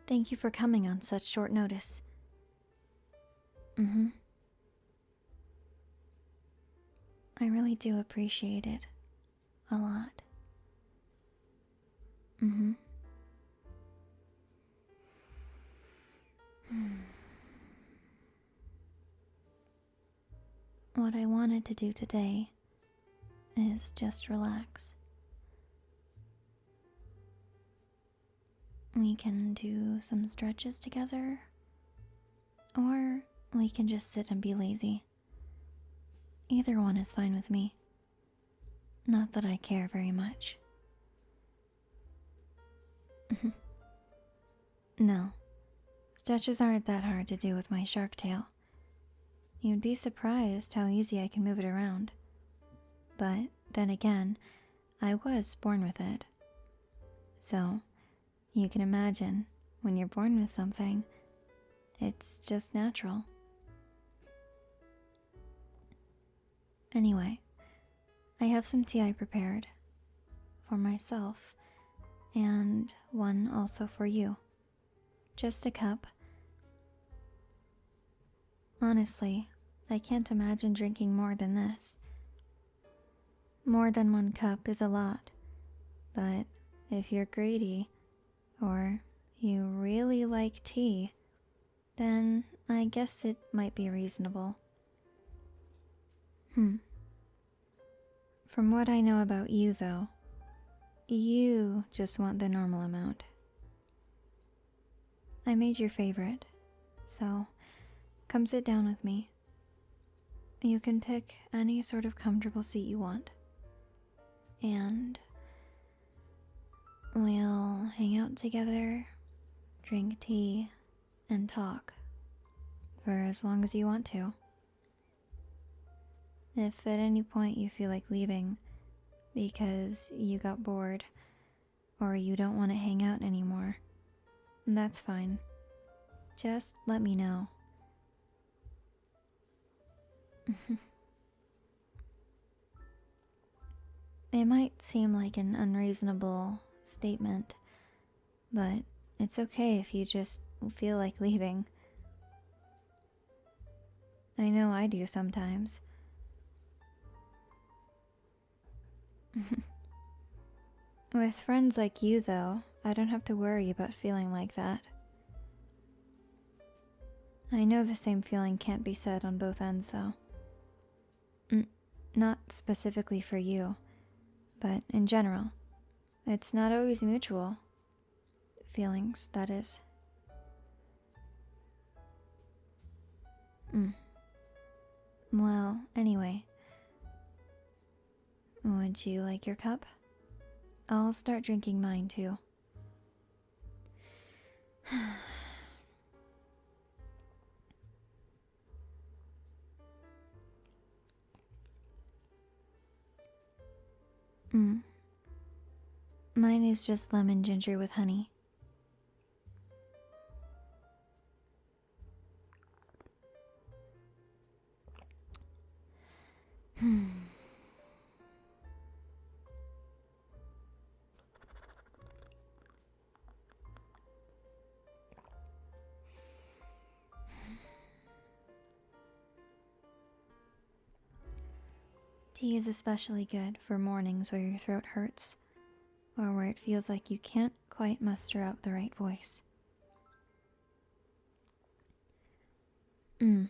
Thank you for coming on such short notice. I really do appreciate it. A lot. What I wanted to do today is just relax. We can do some stretches together, or we can just sit and be lazy. Either one is fine with me. Not that I care very much. No, stretches aren't that hard to do with my shark tail. You'd be surprised how easy I can move it around. But then again, I was born with it. So, you can imagine, when you're born with something, it's just natural. Anyway, I have some tea I prepared for myself and one also for you. Just a cup. Honestly, I can't imagine drinking more than this. More than one cup is a lot, but if you're greedy or you really like tea, then I guess it might be reasonable. From what I know about you, though, you just want the normal amount. I made your favorite, so come sit down with me. You can pick any sort of comfortable seat you want. And we'll hang out together, drink tea, and talk for as long as you want to. If at any point you feel like leaving because you got bored or you don't want to hang out anymore, that's fine. Just let me know. It might seem like an unreasonable statement, but it's okay if you just feel like leaving. I know I do sometimes. With friends like you, though, I don't have to worry about feeling like that. I know the same feeling can't be said on both ends, though. Not specifically for you, but in general. It's not always mutual. Feelings, that is. Well, anyway. Would you like your cup? I'll start drinking mine too. Mine is just lemon ginger with honey. Tea is especially good for mornings where your throat hurts, or where it feels like you can't quite muster out the right voice. I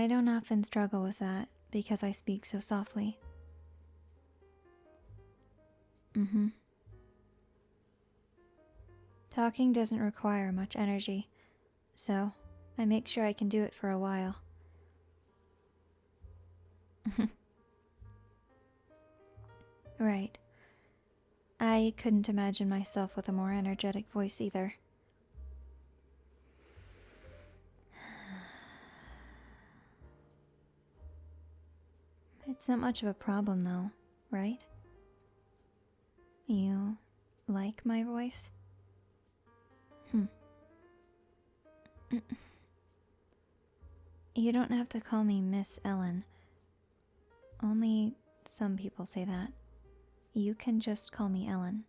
don't often struggle with that because I speak so softly. Talking doesn't require much energy, so I make sure I can do it for a while. Right. I couldn't imagine myself with a more energetic voice either. It's not much of a problem though, right? You like my voice? You don't have to call me Miss Ellen. Only some people say that. You can just call me Ellen.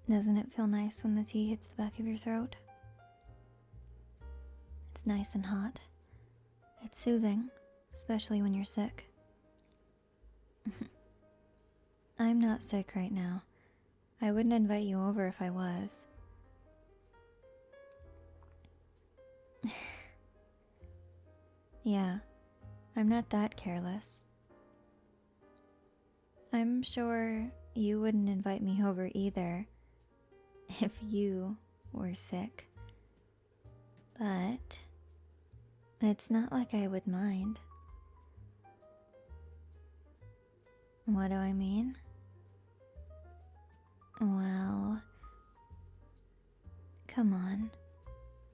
Doesn't it feel nice when the tea hits the back of your throat? It's nice and hot. It's soothing, especially when you're sick. I'm not sick right now. I wouldn't invite you over if I was. Yeah, I'm not that careless. I'm sure you wouldn't invite me over either if you were sick. But it's not like I would mind. What do I mean? Well, come on.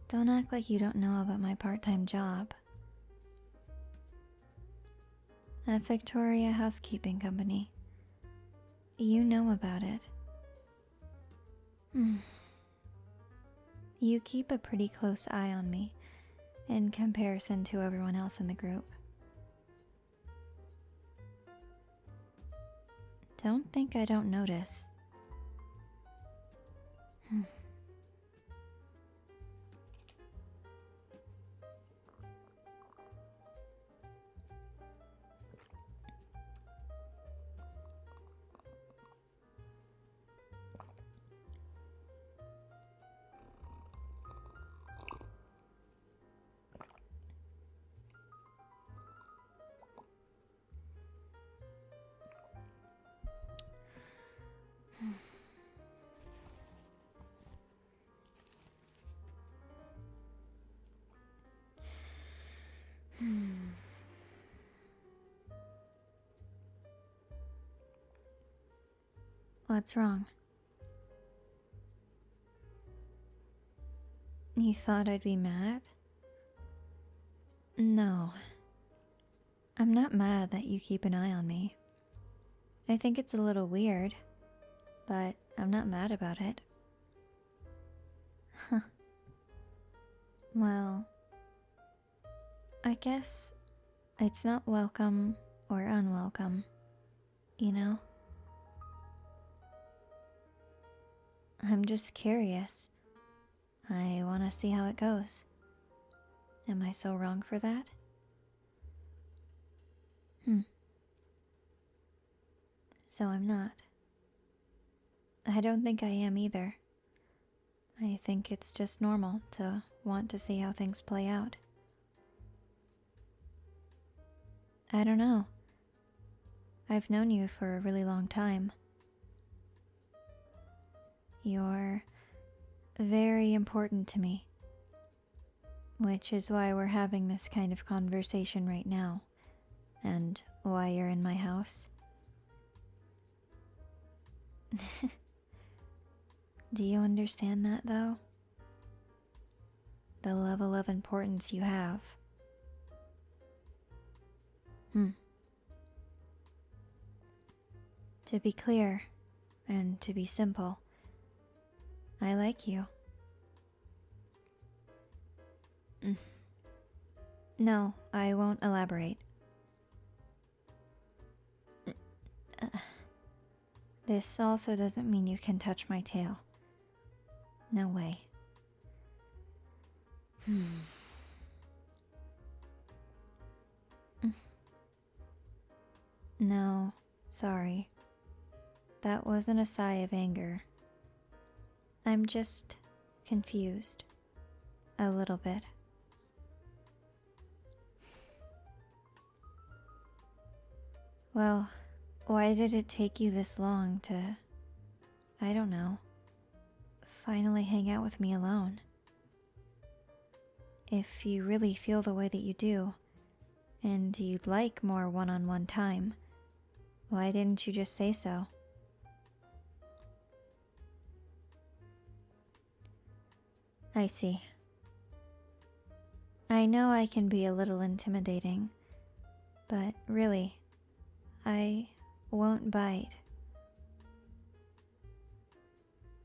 Don't act like you don't know about my part-time job. At Victoria Housekeeping Company. You know about it. You keep a pretty close eye on me in comparison to everyone else in the group. Don't think I don't notice. What's wrong? You thought I'd be mad? No. I'm not mad that you keep an eye on me. I think it's a little weird, but I'm not mad about it. Huh. Well, I guess it's not welcome or unwelcome, you know? I'm just curious. I want to see how it goes. Am I so wrong for that? So I'm not. I don't think I am either. I think it's just normal to want to see how things play out. I don't know. I've known you for a really long time. You're very important to me, which is why we're having this kind of conversation right now, and why you're in my house. Do you understand that, though? The level of importance you have. To be clear, and to be simple, I like you. No, I won't elaborate. This also doesn't mean you can touch my tail. No way. No, sorry. That wasn't a sigh of anger. I'm just confused. A little bit. Well, why did it take you this long to, I don't know, finally hang out with me alone? If you really feel the way that you do, and you'd like more one-on-one time, why didn't you just say so? I see. I know I can be a little intimidating, but really, I won't bite.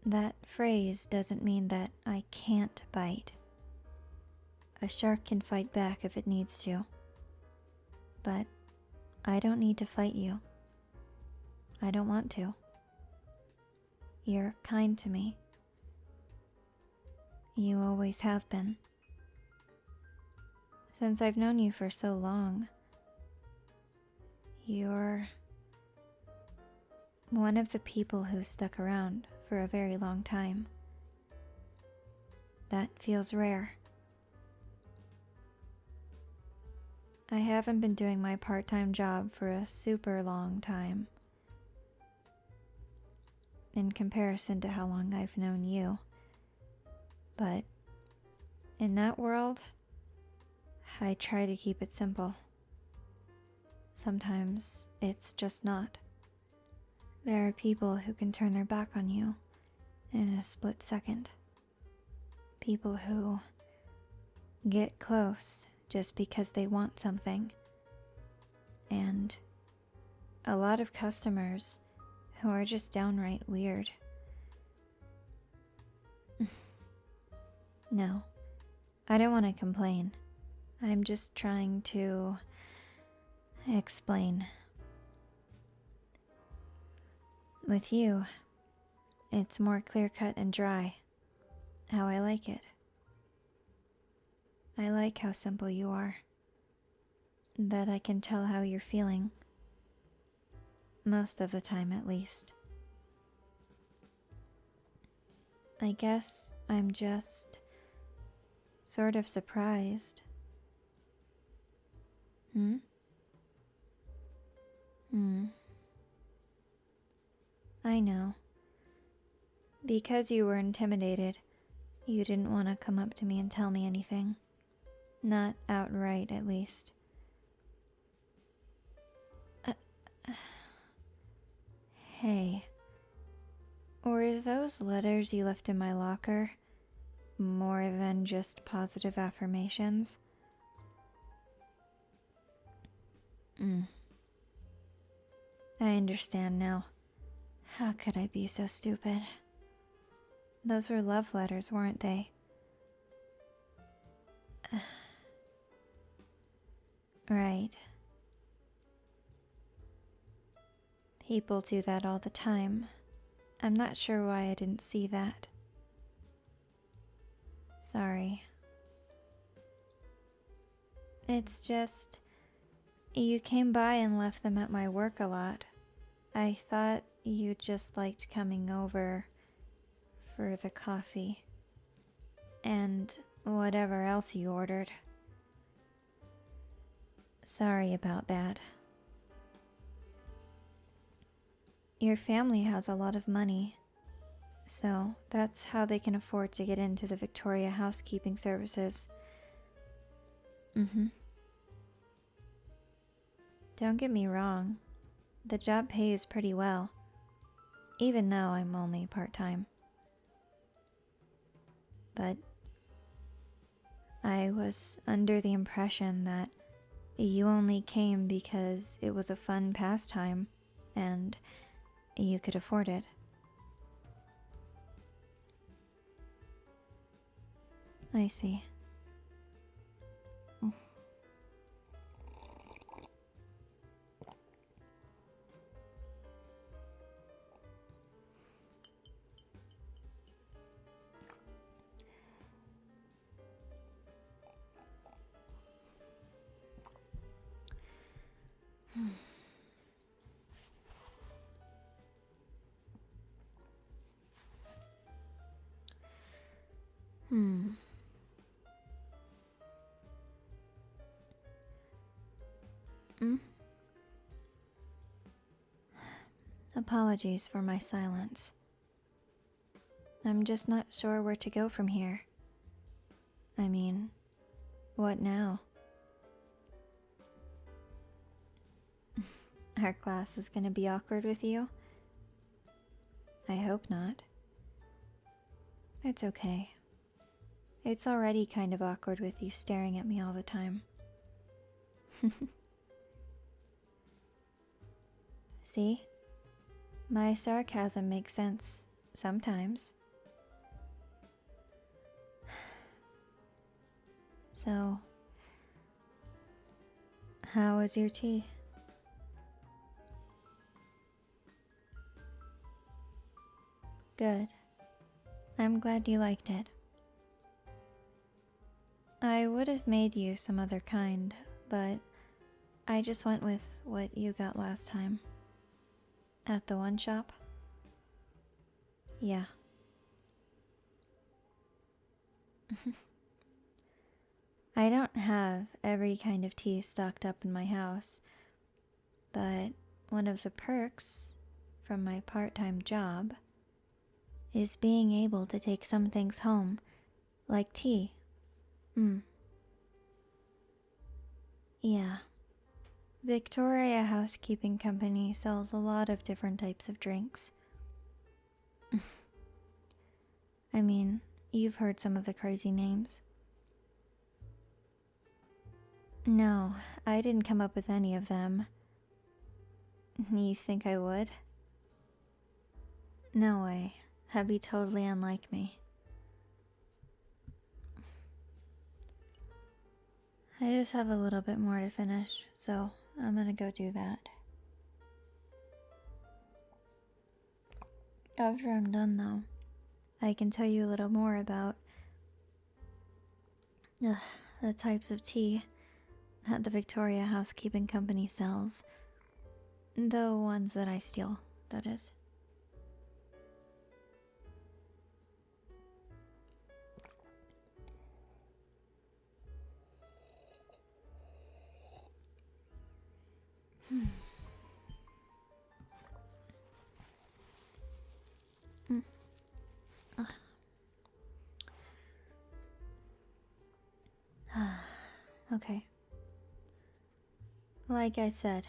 That phrase doesn't mean that I can't bite. A shark can fight back if it needs to. But I don't need to fight you. I don't want to. You're kind to me. You always have been. Since I've known you for so long, you're one of the people who stuck around for a very long time. That feels rare. I haven't been doing my part-time job for a super long time. In comparison to how long I've known you. But in that world, I try to keep it simple. Sometimes it's just not. There are people who can turn their back on you in a split second. People who get close just because they want something. And a lot of customers who are just downright weird. No, I don't want to complain. I'm just trying to explain. With you, it's more clear-cut and dry, how I like it. I like how simple you are, that I can tell how you're feeling, most of the time at least. I guess I'm just sort of surprised. I know. Because you were intimidated, you didn't want to come up to me and tell me anything. Not outright, at least. Hey. Were those letters you left in my locker more than just positive affirmations? I understand now. How could I be so stupid? Those were love letters, weren't they? Right. People do that all the time. I'm not sure why I didn't see that. Sorry. It's just, you came by and left them at my work a lot. I thought you just liked coming over for the coffee and whatever else you ordered. Sorry about that. Your family has a lot of money, so that's how they can afford to get into the Victoria housekeeping services. Don't get me wrong, the job pays pretty well, even though I'm only part-time. But I was under the impression that you only came because it was a fun pastime and you could afford it. I see. Apologies for my silence. I'm just not sure where to go from here. I mean, what now? Our class is gonna be awkward with you? I hope not. It's okay. It's already kind of awkward with you staring at me all the time. See? My sarcasm makes sense sometimes. So, how was your tea? Good. I'm glad you liked it. I would have made you some other kind, but I just went with what you got last time. At the one shop? Yeah. I don't have every kind of tea stocked up in my house, but one of the perks from my part-time job is being able to take some things home, like tea. Yeah. Victoria Housekeeping Company sells a lot of different types of drinks. I mean, you've heard some of the crazy names. No, I didn't come up with any of them. You think I would? No way. That'd be totally unlike me. I just have a little bit more to finish, so I'm gonna go do that. After I'm done, though, I can tell you a little more about the types of tea that the Victoria Housekeeping Company sells. The ones that I steal, that is. Okay. Like I said,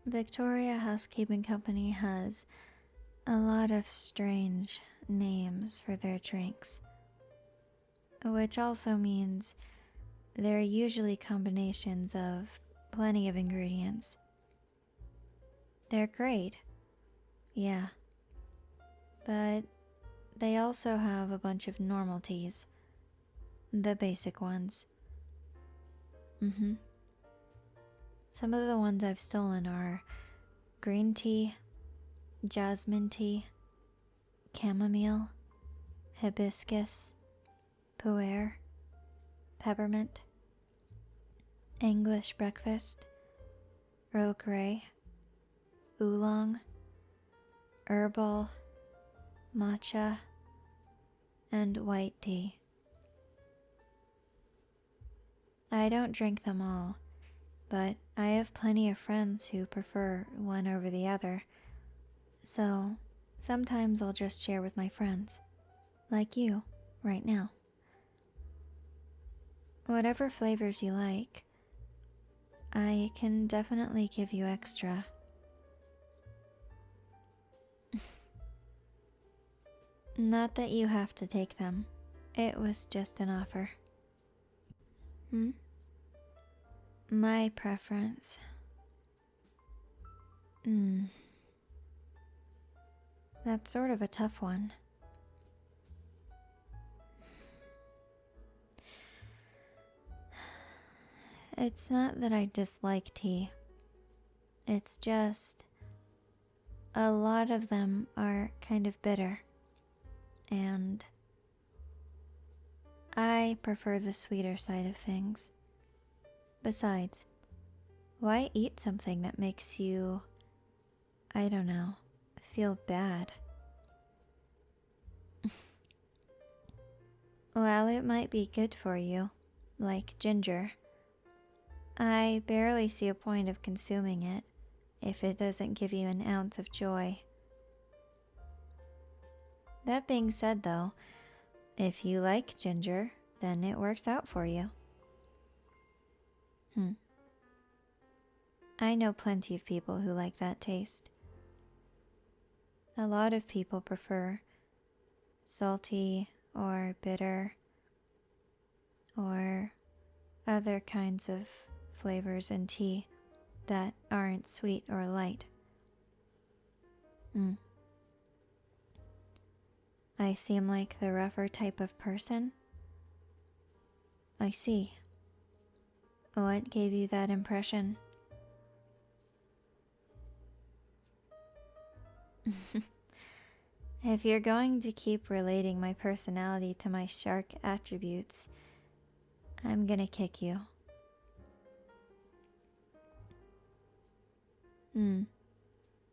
Victoria Housekeeping Company has a lot of strange names for their drinks, which also means they're usually combinations of plenty of ingredients. They're great, yeah, but they also have a bunch of normal teas, the basic ones. Some of the ones I've stolen are green tea, jasmine tea, chamomile, hibiscus, pu'er, peppermint, English breakfast, Earl Grey, oolong, herbal, matcha, and white tea. I don't drink them all, but I have plenty of friends who prefer one over the other, so sometimes I'll just share with my friends, like you, right now. Whatever flavors you like, I can definitely give you extra. Not that you have to take them. It was just an offer. My preference. That's sort of a tough one. It's not that I dislike tea. It's just a lot of them are kind of bitter, and I prefer the sweeter side of things. Besides, why eat something that makes you, I don't know, feel bad? While it might be good for you, like ginger, I barely see a point of consuming it if it doesn't give you an ounce of joy. That being said, though, if you like ginger, then it works out for you. I know plenty of people who like that taste. A lot of people prefer salty or bitter or other kinds of flavors in tea that aren't sweet or light. I seem like the rougher type of person? I see. What gave you that impression? If you're going to keep relating my personality to my shark attributes, I'm gonna kick you.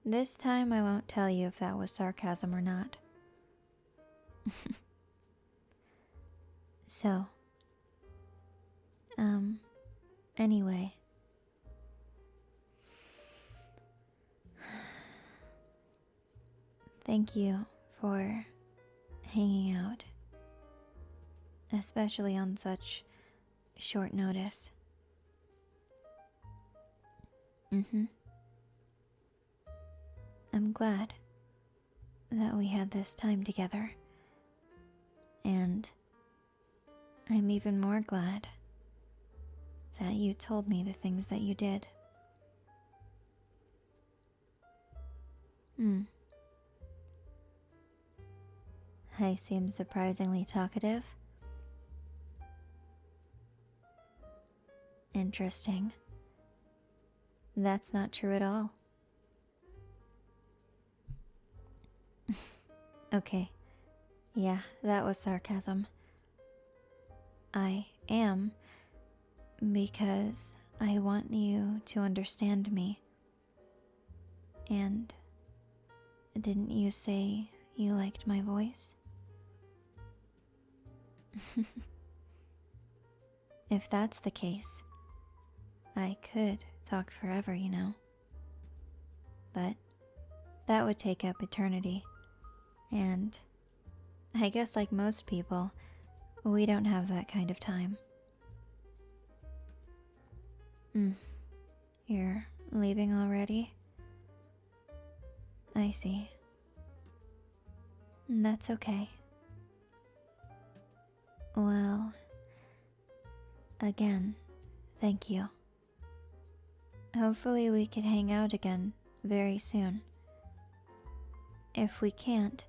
This time I won't tell you if that was sarcasm or not. So, anyway. Thank you for hanging out, especially on such short notice. I'm glad that we had this time together, and I'm even more glad that you told me the things that you did. I seem surprisingly talkative. Interesting. That's not true at all. Okay. Yeah, that was sarcasm. I am, because I want you to understand me. And didn't you say you liked my voice? If that's the case, I could talk forever, you know. But that would take up eternity. And I guess like most people, we don't have that kind of time. You're leaving already? I see. That's okay. Well, again, thank you. Hopefully we could hang out again very soon. If we can't,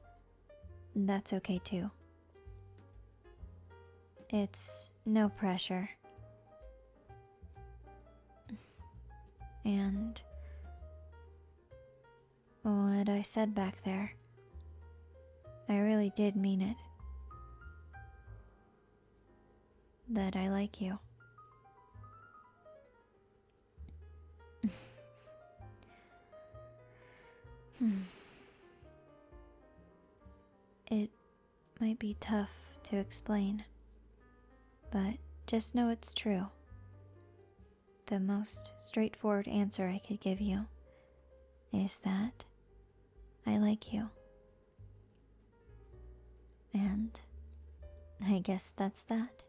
that's okay too. It's no pressure. And what I said back there, I really did mean it. That I like you. It might be tough to explain, but just know it's true. The most straightforward answer I could give you is that I like you. And I guess that's that.